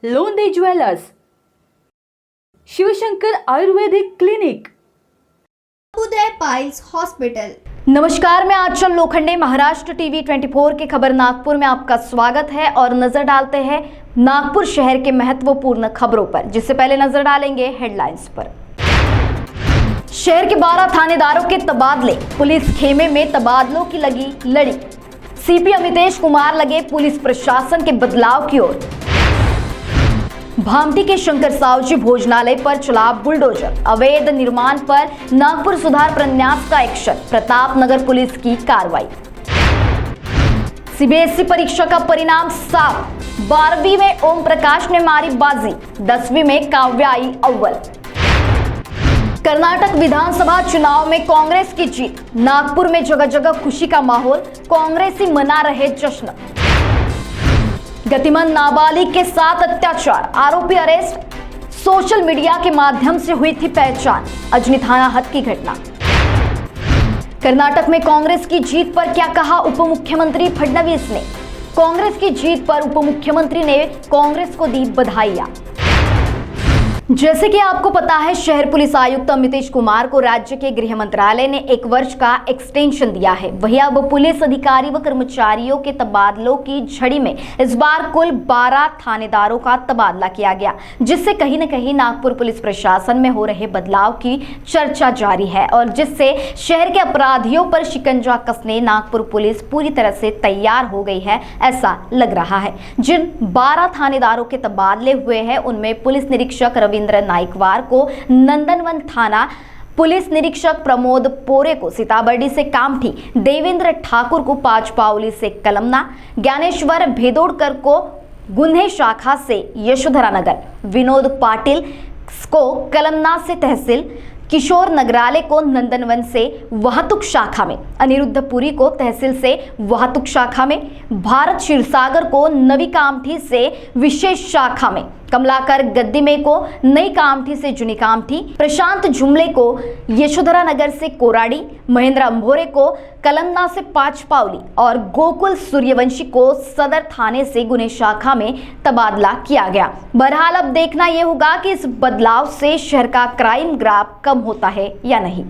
लोंदे jewellers, Shivshankar Ayurvedic clinic, उदय piles hospital. नमस्कार, मैं आंचल Lokhande, Maharashtra TV 24 की खबर नागपुर में आपका स्वागत है और नजर डालते हैं नागपुर शहर के महत्वपूर्ण खबरों पर। जिससे पहले नजर डालेंगे हेडलाइंस पर। शहर के 12 थानेदारों के तबादले, पुलिस खेमे में तबादलों की लगी लड़ी। सीपी अमितेश कुमार लगे पुलिस प्रशासन के बदलाव की ओर। भामटी के शंकर सावजी भोजनालय पर चला बुलडोजर, अवैध निर्माण पर नागपुर सुधार प्रन्यास का एक्शन, प्रताप नगर पुलिस की कार्रवाई। सीबीएसई परीक्षा का परिणाम साफ, 12वीं में ओम प्रकाश ने मारी बाजी, 10वीं में काव्या आई अव्वल। कर्नाटक विधानसभा चुनाव में कांग्रेस की जीत, नागपुर में जगह जगह खुशी का माहौल, कांग्रेसी मना रहे जश्न। गतिमान नाबालिग के साथ अत्याचार, आरोपी अरेस्ट, सोशल मीडिया के माध्यम से हुई थी पहचान, अजनी थाना हद की घटना। कर्नाटक में कांग्रेस की जीत पर क्या कहा उप मुख्यमंत्री फडणवीस ने? कांग्रेस की जीत पर उप मुख्यमंत्री ने कांग्रेस को दी बधाइयां। जैसे कि आपको पता है, शहर पुलिस आयुक्त अमितेश कुमार को राज्य के गृह मंत्रालय ने 1 वर्ष का एक्सटेंशन दिया है। वहीं अब पुलिस अधिकारी व कर्मचारियों के तबादलों की झड़ी में इस बार कुल 12 थानेदारों का तबादला किया गया, जिससे कहीं न कहीं नागपुर पुलिस प्रशासन में हो रहे बदलाव की चर्चा जारी है और जिससे शहर के अपराधियों पर शिकंजा कसने नागपुर पुलिस पूरी तरह से तैयार हो गई है, ऐसा लग रहा है। जिन 12 थानेदारों के तबादले हुए हैं उनमें पुलिस निरीक्षक रविंद्र नाइकवार को नंदनवन थाना, पुलिस निरीक्षक प्रमोद पोरे को सीताबर्डी से कामठी, देवेंद्र ठाकुर को पाचपावली से कलमना, ज्ञानेश्वर भेदोड़कर को गुन्हे शाखा से यशोधरा नगर, विनोद पाटिल को कलमना से तहसील, किशोर नगराले को नंदनवन से वाहतुक शाखा में, अनिरुद्ध पुरी को तहसील से वाहतुक शाखा में, भारत क्षीरसागर को नवी कामठी से विशेष शाखा में, कमलाकर गद्दीमे को नई कामठी से जुनी कामठी, प्रशांत जुमले को यशोधरा नगर से कोराडी, महेंद्र अंभोरे को कलमना से पाचपावली और गोकुल सूर्यवंशी को सदर थाने से गुन्हे शाखा में तबादला किया गया। बहरहाल अब देखना यह होगा कि इस बदलाव से शहर का क्राइम ग्राफ कम होता है या नहीं।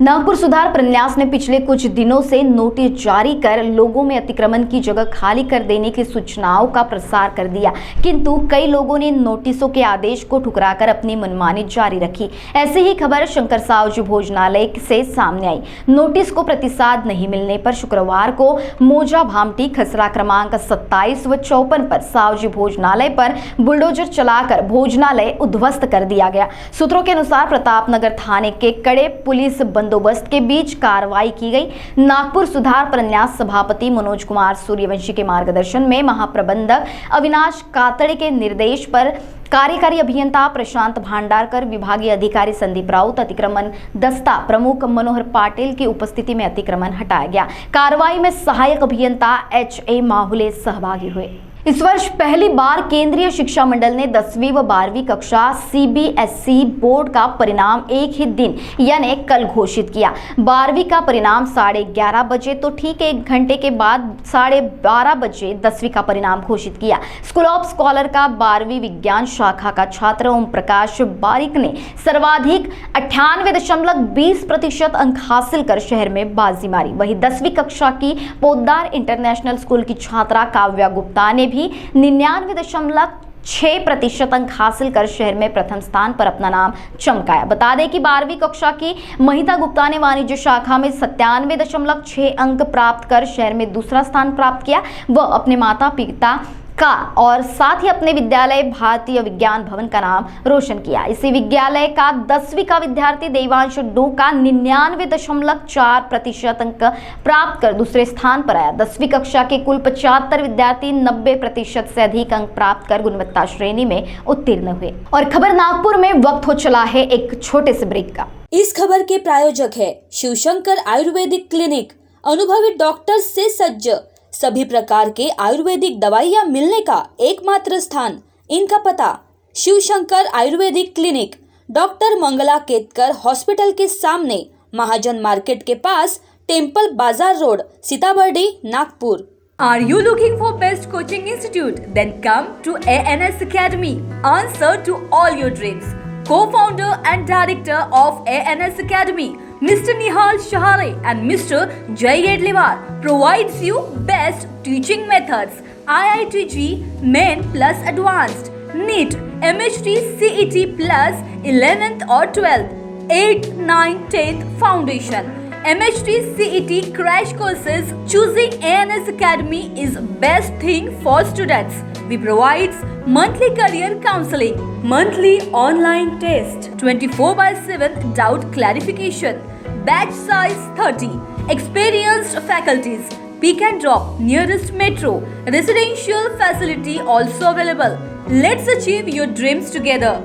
नागपुर सुधार प्रन्यास ने पिछले कुछ दिनों से नोटिस जारी कर लोगों में अतिक्रमण की जगह खाली कर देने की सूचनाओं का प्रसार कर दिया, किंतु कई लोगों ने नोटिसों के आदेश को ठुकराकर अपनी मनमानी जारी रखी। ऐसी ही खबर शंकर सावजी भोजनालय से सामने आई। नोटिस को प्रतिसाद नहीं मिलने पर शुक्रवार को मोजा भामटी खसरा क्रमांक 27 व 54 पर सावजी भोजनालय पर बुलडोजर चलाकर भोजनालय उद्ध्वस्त कर दिया गया। सूत्रों के अनुसार प्रताप नगर थाने के कड़े पुलिस बंदोबस्त के बीच कार्रवाई की गई। नागपुर सुधार प्रन्यास सभापति मनोज कुमार सूर्यवंशी के मार्गदर्शन में महाप्रबंधक अविनाश कातड़े के निर्देश पर कार्यकारी अभियंता प्रशांत भांडारकर, विभागीय अधिकारी संदीप राउत, अतिक्रमण दस्ता प्रमुख मनोहर पाटिल की उपस्थिति में अतिक्रमण हटाया गया। कार्रवाई में सहायक अभियंता HA माहुले सहभागी हुए। इस वर्ष पहली बार केंद्रीय शिक्षा मंडल ने 10वीं व 12वीं कक्षा CBSE बोर्ड का परिणाम एक ही दिन यानी कल घोषित किया। 12वीं का परिणाम 11:30 बजे तो ठीक 1 घंटे के बाद 12:30 बजे 10वीं का परिणाम घोषित किया। स्कूल ऑफ स्कॉलर का 12वीं विज्ञान शाखा का छात्र ओम प्रकाश बारिक ने सर्वाधिक 98.20% अंक हासिल कर शहर में बाजी मारी। वहीं 10वीं कक्षा की पोद्दार इंटरनेशनल स्कूल की छात्रा काव्या गुप्ता ने भी 99.6% अंक हासिल कर शहर में प्रथम स्थान पर अपना नाम चमकाया। बता दें कि 12वीं कक्षा की महिता गुप्ता ने वाणिज्य शाखा में 97.6 अंक प्राप्त कर शहर में दूसरा स्थान प्राप्त किया। वह अपने माता पिता का और साथ ही अपने विद्यालय भारतीय विज्ञान भवन का नाम रोशन किया। इसी विद्यालय का 10वीं का विद्यार्थी देवांश डो का 99.4% अंक प्राप्त कर दूसरे स्थान पर आया। 10वीं कक्षा के कुल 75 विद्यार्थी 90% से अधिक अंक प्राप्त कर गुणवत्ता श्रेणी में उत्तीर्ण हुए। और खबर नागपुर में वक्त हो चला है एक छोटे से ब्रेक का। इस खबर के प्रायोजक है शिवशंकर आयुर्वेदिक क्लिनिक, अनुभवी डॉक्टर से सज्ज, सभी प्रकार के आयुर्वेदिक दवाइयाँ मिलने का एकमात्र स्थान। इनका पता Shivshankar Ayurvedic clinic, doctor Mangala Ketkar hospital के सामने, महाजन मार्केट के पास, temple Bazaar road, Sitabardi, Nagpur. Are you looking for best coaching institute? Then come to ANS Academy. Answer to all your dreams. Co-founder and director of ANS Academy, Mr. Nihal Shahare and Mr. Jay Edliwar provides you best teaching methods, IITG Main plus Advanced, NEET, MHT, CET plus 11th or 12th, 8th, 9th, 10th Foundation, MHT, CET crash courses. Choosing ANS Academy is best thing for students. We provides monthly career counseling, monthly online test, 24/7 doubt clarification, batch size 30, experienced faculties, pick and drop, nearest metro, residential facility also available. Let's achieve your dreams together.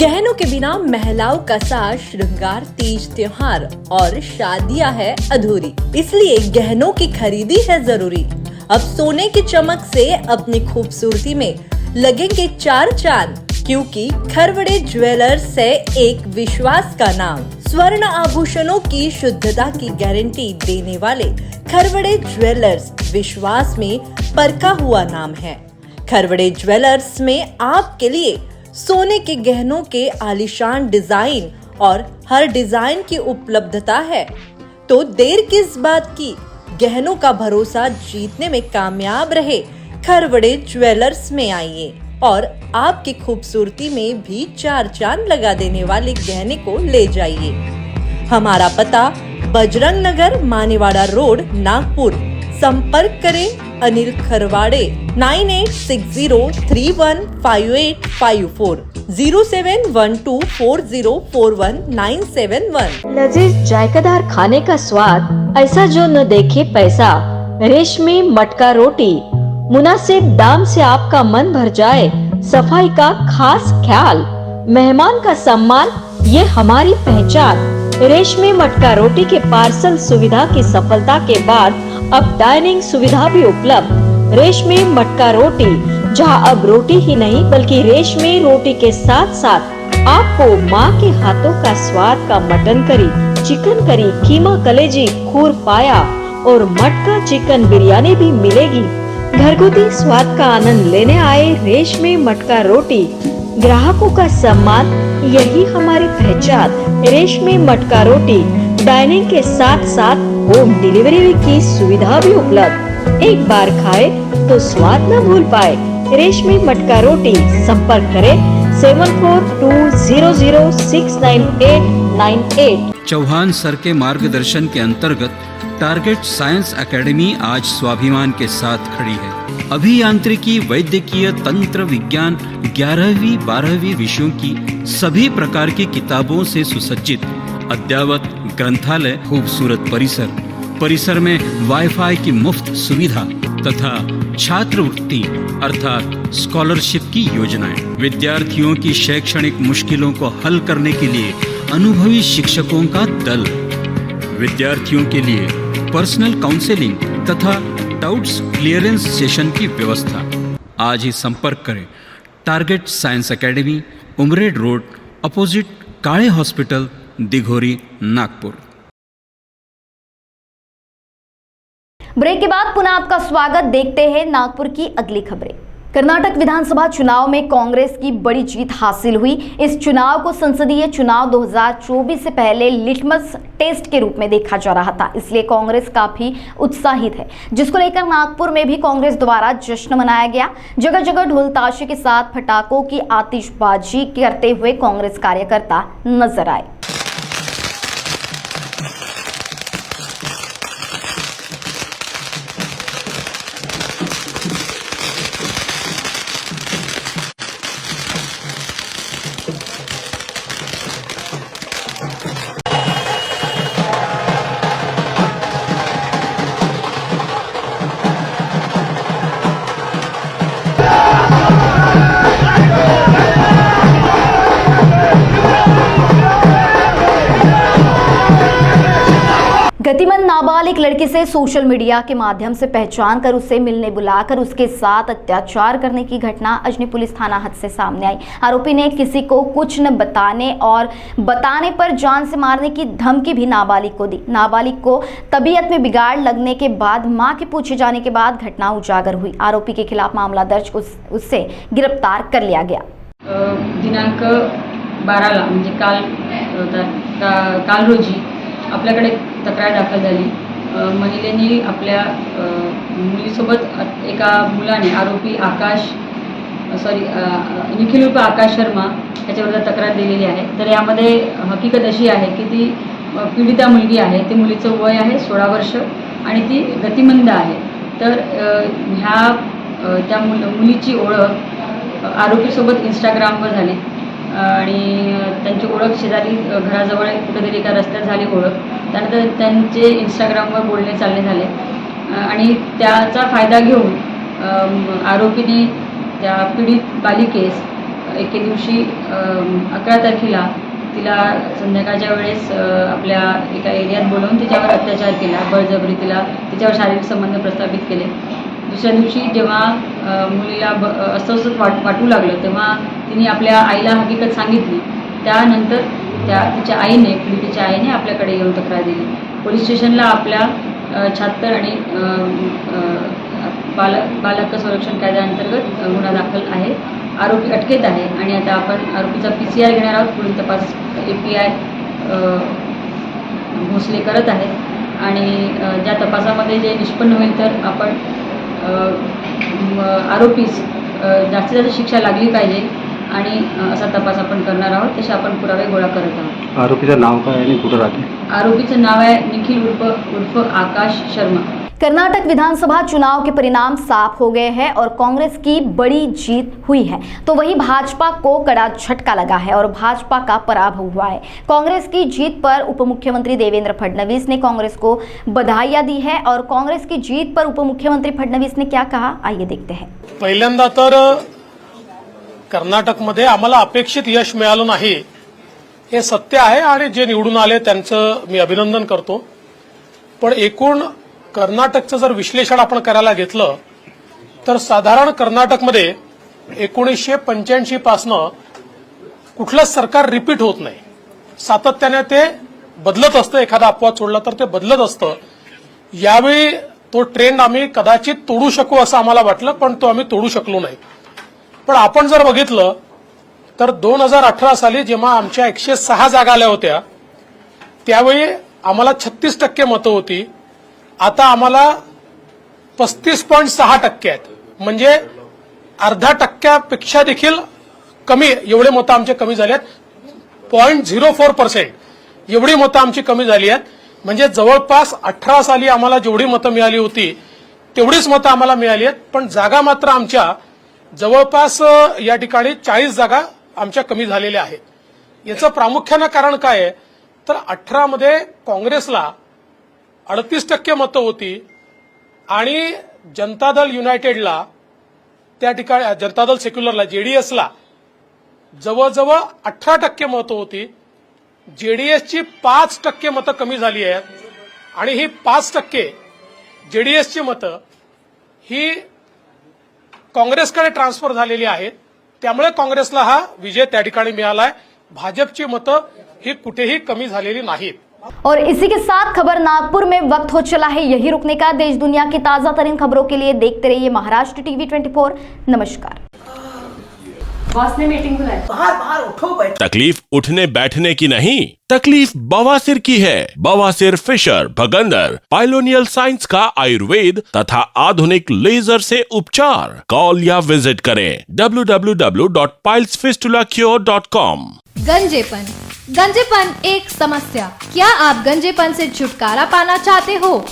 गहनों के बिना महिलाओं का साज श्रृंगार, तीज त्योहार और शादियां है अधूरी, इसलिए गहनों की खरीदी है जरूरी। अब सोने की चमक से अपनी खूबसूरती में लगेंगे चार चांद, क्योंकि खरवड़े ज्वेलर्स है एक विश्वास का नाम। स्वर्ण आभूषणों की शुद्धता की गारंटी देने वाले खरवड़े ज्वेलर्स विश्वास में परखा हुआ नाम है। खरवड़े ज्वेलर्स में आपके लिए सोने के गहनों के आलीशान डिजाइन और हर डिजाइन की उपलब्धता है। तो देर किस बात की, गहनों का भरोसा जीतने में कामयाब रहे खरवड़े ज्वेलर्स में आइए और आपकी खूबसूरती में भी चार चांद लगा देने वाले गहने को ले जाइए। हमारा पता बजरंग नगर, मानेवाड़ा रोड, नागपुर। संपर्क करें अनिल खरवाड़े 9860315854 0712404191। लजीज जायकादार खाने का स्वाद, ऐसा जो न देखे पैसा। रेशमी मटका रोटी, मुनासिब दाम से आपका मन भर जाए। सफाई का खास ख्याल, मेहमान का सम्मान, ये हमारी पहचान। रेशमी मटका रोटी के पार्सल सुविधा की सफलता के बाद अब डाइनिंग सुविधा भी उपलब्ध। रेशमी मटका रोटी, जहां अब रोटी ही नहीं बल्कि रेशमी रोटी के साथ साथ आपको माँ के हाथों का स्वाद का मटन करी, चिकन करी, कीमा कलेजी, खूर पाया और मटका चिकन बिरयानी भी मिलेगी। घरगुती स्वाद का आनंद लेने आए रेशमी मटका रोटी, ग्राहकों का सम्मान, यही हमारी पहचान। रेशमी मटका रोटी डाइनिंग के साथ साथ होम डिलीवरी की सुविधा भी उपलब्ध। एक बार खाए तो स्वाद न भूल पाए। रेशमी मटका रोटी, संपर्क करें 7420069898। चौहान सर के मार्गदर्शन के अंतर्गत टारगेट साइंस एकेडमी आज स्वाभिमान के साथ खड़ी है। अभियांत्रिकी, वैद्यकीय, तंत्र विज्ञान, 11वीं 12वीं विषयों की सभी प्रकार की किताबों से सुसज्जित अद्ययावत ग्रंथालय, खूबसूरत परिसर में वाईफाई की मुफ्त सुविधा तथा छात्रवृत्ति अर्थात स्कॉलरशिप की योजनाएं। विद्यार्थियों की शैक्षणिक मुश्किलों को हल करने के लिए अनुभवी शिक्षकों का दल। विद्यार्थियों के लिए पर्सनल काउंसलिंग तथा डाउट्स क्लियरेंस सेशन की व्यवस्था। आज ही संपर्क करें target science academy, Umred road, opposite Kale hospital, Dighori, Nagpur. Break के बाद पुनः आपका स्वागत। देखते हैं नागपुर की अगली खबरें। कर्नाटक विधानसभा चुनाव में कांग्रेस की बड़ी जीत हासिल हुई। इस चुनाव को संसदीय चुनाव 2024 से पहले लिटमस टेस्ट के रूप में देखा जा रहा था, इसलिए कांग्रेस काफी उत्साहित है, जिसको लेकर नागपुर में भी कांग्रेस द्वारा जश्न मनाया गया। जगह जगह ढोल ताशे के साथ पटाखों की आतिशबाजी करते हुए कांग्रेस कार्यकर्ता नजर आए। नाबालिग लड़की से सोशल मीडिया के माध्यम से पहचान कर उसे मिलने बुलाकर उसके साथ अत्याचार करने की घटना अजनी पुलिस थाना हद से सामने आई। आरोपी ने किसी को कुछ न बताने और बताने पर जान से मारने की धमकी भी नाबालिग को दी। नाबालिग को तबीयत में बिगाड़ लगने के बाद मां के पूछे जाने के बाद घटना उजागर हुई। आरोपी के खिलाफ मामला दर्ज उससे गिरफ्तार कर लिया गया। दिनांक 12ला म्हणजे काल रोजी आपल्याकडे तक्रार दाखल झाली। महिलेने आपल्या मुलीसोबत एका मुलाने आरोपी निखिल उर्फ आकाश शर्मा याच्याविरुद्ध तक्रार दिलेली आहे। तर यामध्ये हकीकत अशी आहे की ती पीडिता मुलगी आहे। ती मुलीचं वय आहे 16 वर्ष आणि ती गतिमंद आहे। तर त्या मुलीची ओळख आरोपीसोबत इंस्टाग्रामवर झाली आणि त्यांची ओळख शेजारी घराजवळ कुठेतरी एका रस्त्यात झाली ओळख। त्यानंतर त्यांचे इंस्टाग्रामवर बोलणे चालणे झाले आणि त्याचा फायदा घेऊन आरोपीने त्या पीडित बालिकेस एके दिवशी 11 तारखेला तिला संध्याकाळच्या वेळेस आपल्या एका एरियात बोलवून तिच्यावर अत्याचार केला, बळजबरी तिच्यावर शारीरिक संबंध प्रस्थापित केले। दुसऱ्या दिवशी जेव्हा मुलीला अस्वस्थ वाटू लागलं तेव्हा तिने आपल्या आईला हकीकत सांगितली। त्यानंतर तिच्या आईने पीडितेच्या आईने आपल्याकडे येऊन तक्रार दिली। पोलीस स्टेशनला आपल्या 76 आणि बालहक्क संरक्षण कायद्याअंतर्गत गुन्हा दाखल आहे। आरोपी अटकेत आहे आणि आता आपण आरोपीचा PCR घेणार आहोत। पुढील तपास API भोसले करत आहेत आणि ज्या तपासामध्ये जे निष्पन्न होईल तर आपण आरोपीस जास्तीत जास्त शिक्षा लागली पाहिजे आणि असा तपास आपण करणार आहोत। तसे आपण पुरावे गोळा करत आहोत। आरोपीचं नाव काय आणि कुठं राहते? आरोपीचं नाव आहे निखिल उर्फ आकाश शर्मा। कर्नाटक विधानसभा चुनाव के परिणाम साफ हो गए हैं और कांग्रेस की बड़ी जीत हुई है, तो वहीं भाजपा को कड़ा झटका लगा है और भाजपा का पराभव हुआ है। कांग्रेस की जीत पर उप मुख्यमंत्री देवेंद्र फडणवीस ने कांग्रेस को बधाइयां दी है और कांग्रेस की जीत पर उप मुख्यमंत्री फडणवीस ने क्या कहा, आइए देखते हैं। पहिल्यांदा तर कर्नाटकमध्ये आम्हाला अपेक्षित यश मिळालं नाही हे सत्य आहे आणि जे निवडून आले त्यांचं मी अभिनंदन करतो। पण एकूण कर्नाटकचं जर विश्लेषण आपण करायला घेतलं तर साधारण कर्नाटकमध्ये 1985 पासनं कुठलंच सरकार रिपीट होत नाही। सातत्याने ते बदलत असतं, एखादा अपवाद सोडला तर ते बदलत असतं। यावेळी तो ट्रेंड आम्ही कदाचित तोडू शकू असं आम्हाला वाटलं, पण तो आम्ही तोडू शकलो नाही। पण आपण जर बघितलं तर 2018 साली जेव्हा आमच्या 106 जागा आल्या होत्या त्यावेळी आम्हाला 36% मतं होती। आता आम्हाला 35.6% आहेत, म्हणजे अर्धा टक्क्यापेक्षा देखील कमी एवढे मतं आमचे कमी झाले आहेत। 0.04% एवढी मतं आमची कमी झाली आहेत। म्हणजे जवळपास 18 साली आम्हाला जेवढी मतं मिळाली होती तेवढीच मतं आम्हाला मिळाली आहेत, पण जागा मात्र आमच्या जवळपास या ठिकाणी 40 जागा आमच्या कमी झालेल्या आहेत। याचं प्रामुख्यानं कारण काय आहे तर 18 मध्ये काँग्रेसला 38% मतं होती आणि जनता दल युनायटेडला त्या ठिकाणी जनता दल सेक्युलरला जेडीएसला जवळजवळ 18% मतं होती। जेडीएसची 5% मतं कमी झाली आहेत आणि ही 5% जेडीएसची मतं ही काँग्रेसकडे ट्रान्सफर झालेली आहेत। त्यामुळे काँग्रेसला हा विजय त्या ठिकाणी मिळालाय। भाजपची मतं ही कुठेही कमी झालेली नाहीत। और इसी के साथ खबर नागपुर में वक्त हो चला है यही रुकने का। देश दुनिया की ताजा तरीन खबरों के लिए देखते रहिए महाराष्ट्र टीवी 24। नमस्कार। बॉस ने मीटिंग बुलाई। बाहर उठो बैठो। तकलीफ उठने बैठने की नहीं, तकलीफ बवासीर की है। बवासीर, फिशर, भगंदर, पाइलोनियल साइंस का आयुर्वेद तथा आधुनिक लेजर से उपचार। कॉल या विजिट करें www.pilesfistulacure.com। गंजेपन एक समस्या। क्या आप गंजेपन से छुटकारा पाना चाहते हो?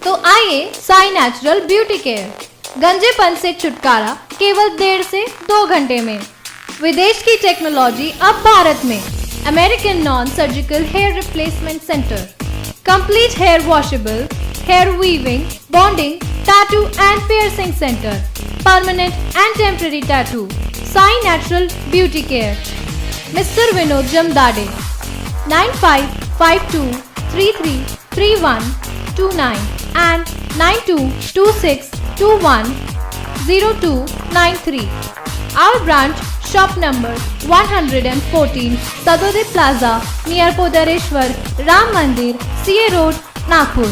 तो आइए साई नेचुरल ब्यूटी केयर। गंजेपन से छुटकारा केवल 1.5 से 2 घंटे में। विदेश की टेक्नोलॉजी अब भारत में। American non surgical hair replacement centre, complete hair washable, hair weaving, bonding, tattoo and piercing centre, permanent and temporary tattoo. Sai natural beauty care, mister Vinod Jamdade, 95523331 and 9226210293. Our branch, shop number 114, Sadode Plaza, near Podareshwar Ram Mandir, CA Road, Nagpur,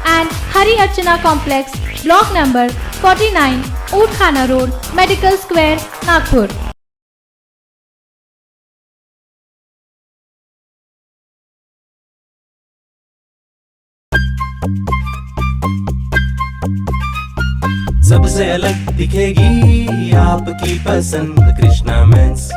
and Hari Archana Complex, block number 49, Oudkhana Road, Medical Square, Nagpur. सबसे अलग दिखेगी आपकी पसंद Krishna mains.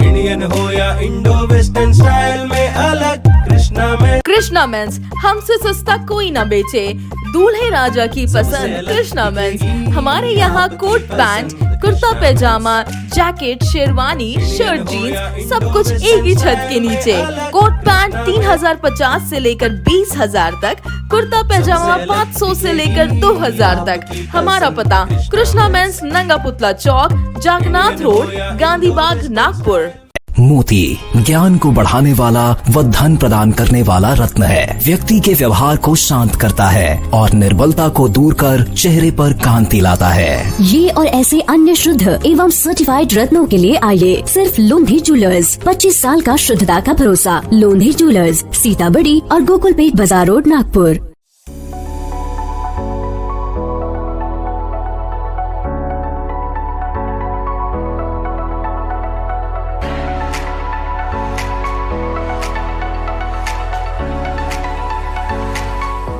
Indian हो या Indo western style में अलग Krishna mains. Krishna mains, हमसे सस्ता कोई ना बेचे, दूल्हे राजा की पसंद कृष्णा मेंस। हमारे यहाँ कोट पैंट, कुर्ता पैजामा, जैकेट, शेरवानी, शर्ट, जीन्स, सब कुछ एक ही छत के नीचे। कोट पैंट 3050 से लेकर 20,000 तक, कुर्ता पैजामा 500 से लेकर 2000 तक। हमारा पता कृष्णा मेंस, नंगा पुतला चौक, जागनाथ रोड, गांधी बाग, नागपुर। मोती ज्ञान को बढ़ाने वाला व धन प्रदान करने वाला रत्न है। व्यक्ति के व्यवहार को शांत करता है और निर्बलता को दूर कर चेहरे पर कांति लाता है। ये और ऐसे अन्य शुद्ध एवं सर्टिफाइड रत्नों के लिए आइए सिर्फ लोंधी ज्वेलर्स। 25 साल का शुद्धता का भरोसा। लोंधी ज्वेलर्स, सीताबड़ी और गोकुलपेट बाजार रोड, नागपुर।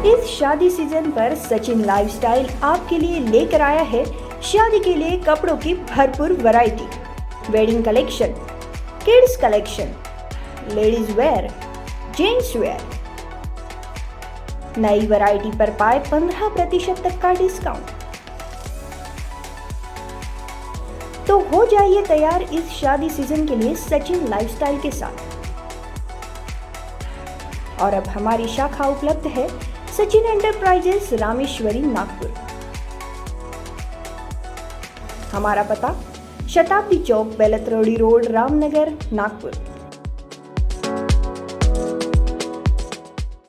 इस शादी सीजन पर सचिन लाइफस्टाइल आपके लिए लेकर आया है शादी के लिए कपड़ों की भरपूर variety. Wedding collection, kids collection, ladies wear, gents wear. नई वैरायटी पर पाए 15% तक का डिस्काउंट। तो हो जाइए तैयार इस शादी सीजन के लिए सचिन लाइफस्टाइल के साथ। और अब हमारी शाखा उपलब्ध है सचिन एंटरप्राइजेस, रामेश्वरी, नागपुर। हमारा पता Shatabdi Chowk, Beltarodi road, Ramnagar, Nagpur.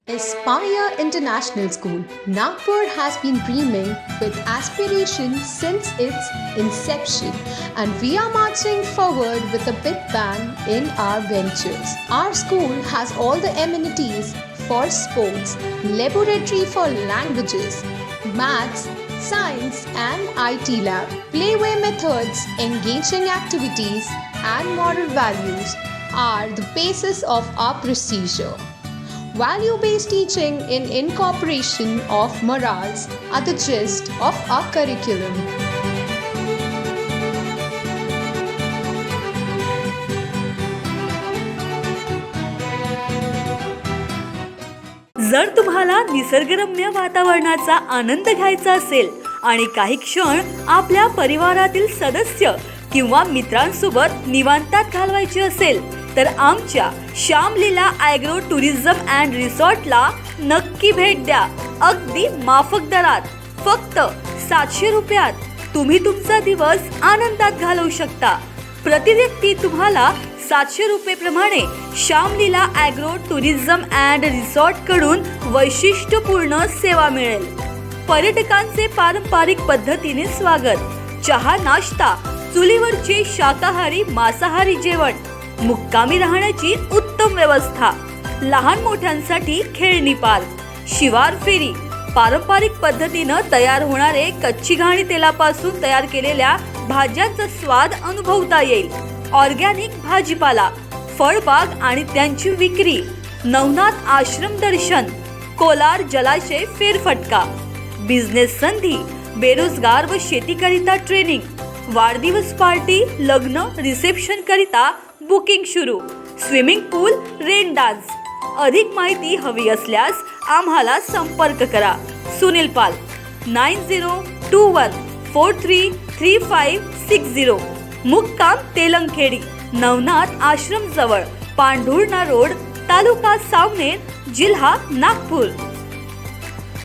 Aspire International School, Nagpur has been dreaming with aspiration since its inception, and we are marching forward with a big bang in our ventures. Our school has all the amenities for sports, laboratory for languages, maths, science and IT lab, playway methods, engaging activities and moral values are the basis of our procedure. Value-based teaching in incorporation of morals are the gist of our curriculum. जर तुम्हाला निसर्गरम्य वातावरणाचा आनंद घ्यायचा असेल आणि काही क्षण आपल्या परिवारातील सदस्य किंवा मित्रांसोबत निवांतात घालवायची असेल तर आमच्या श्यामलीला ॲग्रो टुरिझम अँड रिसॉर्टला नक्की भेट द्या. अगदी माफक दरात फक्त 700 रुपयात तुम्ही तुमचा दिवस आनंदात घालवू शकता. प्रति व्यक्ती तुम्हाला 700 रुपये प्रमाणे Shyamlila agro tourism and resort कडून वैशिष्ट्यपूर्ण सेवा मिळेल. पर्यटकांचे पारंपरिक पद्धतीने स्वागत, चहा नाश्ता, चुलीवरचे शाकाहारी मांसाहारी जेवण, मुक्कामी राहण्याची उत्तम व्यवस्था, लहान मोठ्यांसाठी खेळणी पार्क, शिवार फेरी, पारंपरिक पद्धतीनं तयार होणारे कच्ची घाणी तेलापासून तयार केलेल्या भाज्यांचा स्वाद अनुभवता येईल. ऑर्गॅनिक भाजीपाला, फळबाग आणि त्यांची विक्री, नवनाथ आश्रम दर्शन, कोलार जलाशय फेरफटका, बिझनेस संधी, बेरोजगार व शेतीकरिता ट्रेनिंग, वाढदिवस पार्टी, लग्न, रिसेप्शन करिता बुकिंग सुरू, स्विमिंग पूल, रेन डान्स. अधिक माहिती हवी असल्यास आम्हाला संपर्क करा. सुनील पाल 9021433560, मुक्काम तेलंगखेडी, नवनाथ आश्रम जवळ, पांढुर्णा रोड, तालुका सावनेर, जिल्हा नागपूर.